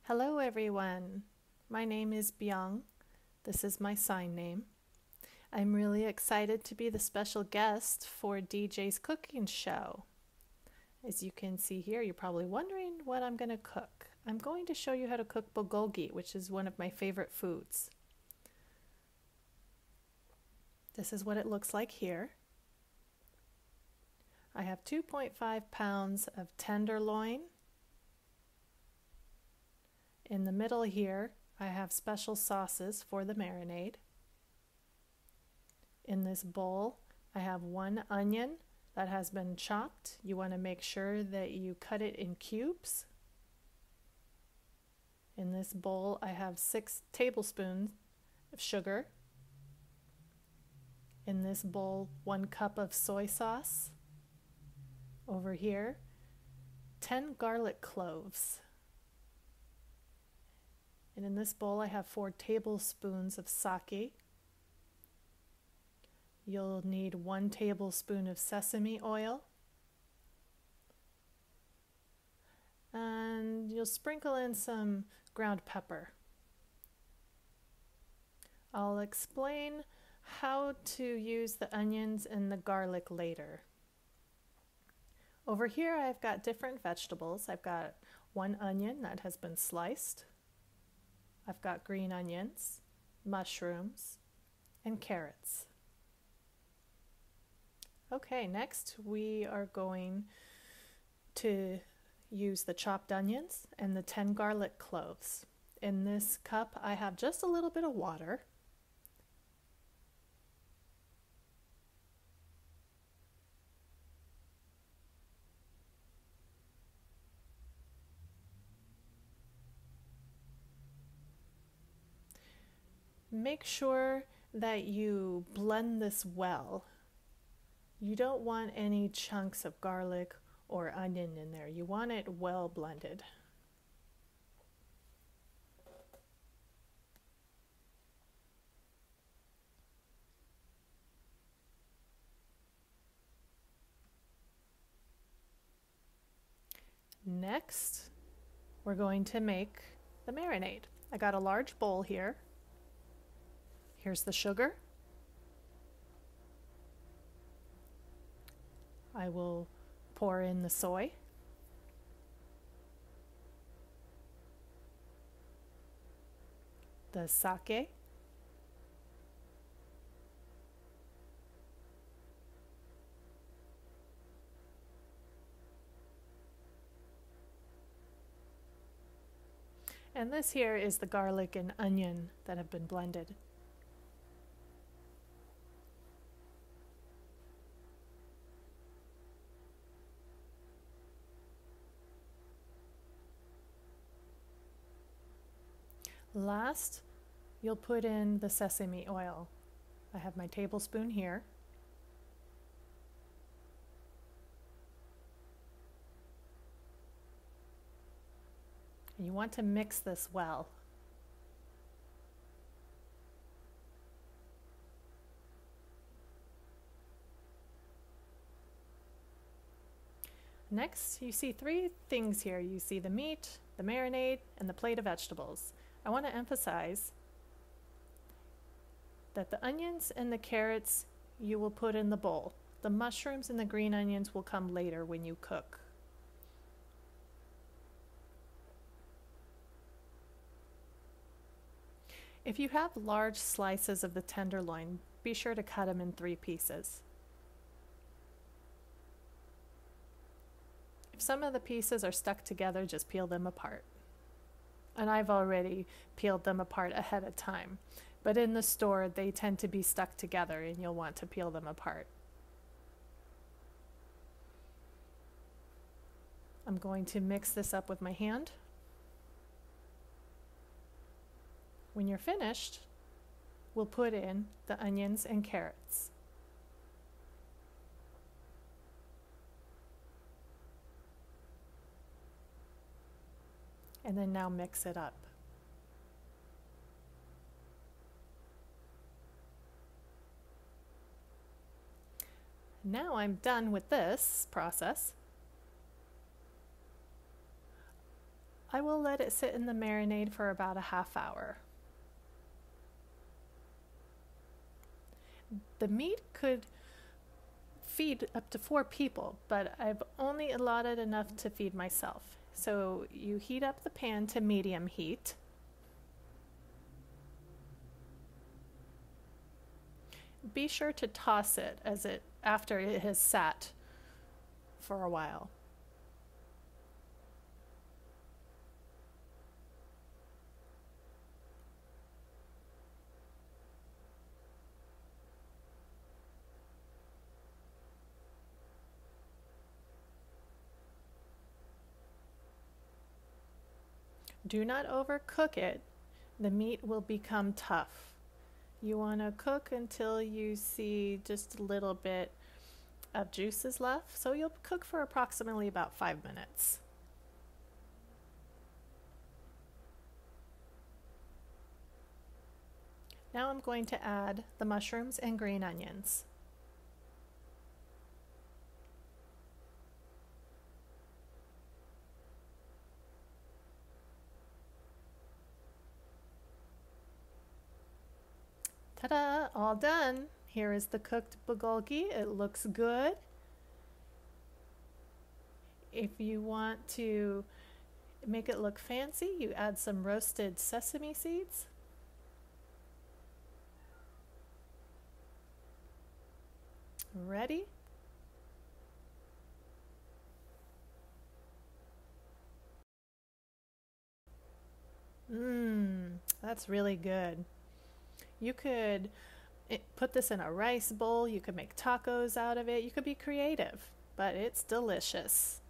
Hello everyone, my name is Byung. This is my sign name. I'm really excited to be the special guest for DJ's cooking show. As you can see here, you're probably wondering what I'm going to cook. I'm going to show you how to cook bulgogi, which is one of my favorite foods. This is what it looks like here. I have 2.5 pounds of tenderloin. In the middle here, I have special sauces for the marinade. In this bowl, I have 1 onion that has been chopped. You want to make sure that you cut it in cubes. In this bowl, I have 6 tablespoons of sugar. In this bowl, 1 cup of soy sauce. Over here, 10 garlic cloves. And in this bowl I have 4 tablespoons of sake. You'll need 1 tablespoon of sesame oil. And you'll sprinkle in some ground pepper. I'll explain how to use the onions and the garlic later. Over here I've got different vegetables. I've got 1 onion that has been sliced. I've got green onions, mushrooms, and carrots. Okay, next we are going to use the chopped onions and the 10 garlic cloves. In this cup I have just a little bit of water. Make sure that you blend this well. You don't want any chunks of garlic or onion in there. You want it well blended. Next, we're going to make the marinade. I got a large bowl here. Here's the sugar. I will pour in the soy. The sake. And this here is the garlic and onion that have been blended. Last, you'll put in the sesame oil. I have my tablespoon here. And you want to mix this well. Next, you see 3 things here. You see the meat, the marinade, and the plate of vegetables. I want to emphasize that the onions and the carrots you will put in the bowl. The mushrooms and the green onions will come later when you cook. If you have large slices of the tenderloin, be sure to cut them in 3 pieces. If some of the pieces are stuck together, just peel them apart. And I've already peeled them apart ahead of time. But in the store, they tend to be stuck together and you'll want to peel them apart. I'm going to mix this up with my hand. When you're finished, we'll put in the onions and carrots. And then now mix it up. Now I'm done with this process. I will let it sit in the marinade for about a half hour. The meat could feed up to 4 people, but I've only allotted enough to feed myself. So you heat up the pan to medium heat. Be sure to toss it after it has sat for a while. Do not overcook it. The meat will become tough. You want to cook until you see just a little bit of juices left. So you'll cook for approximately about 5 minutes. Now I'm going to add the mushrooms and green onions. Ta-da! All done. Here is the cooked bulgogi. It looks good. If you want to make it look fancy, you add some roasted sesame seeds. Ready? That's really good. You could put this in a rice bowl, you could make tacos out of it, you could be creative, but it's delicious.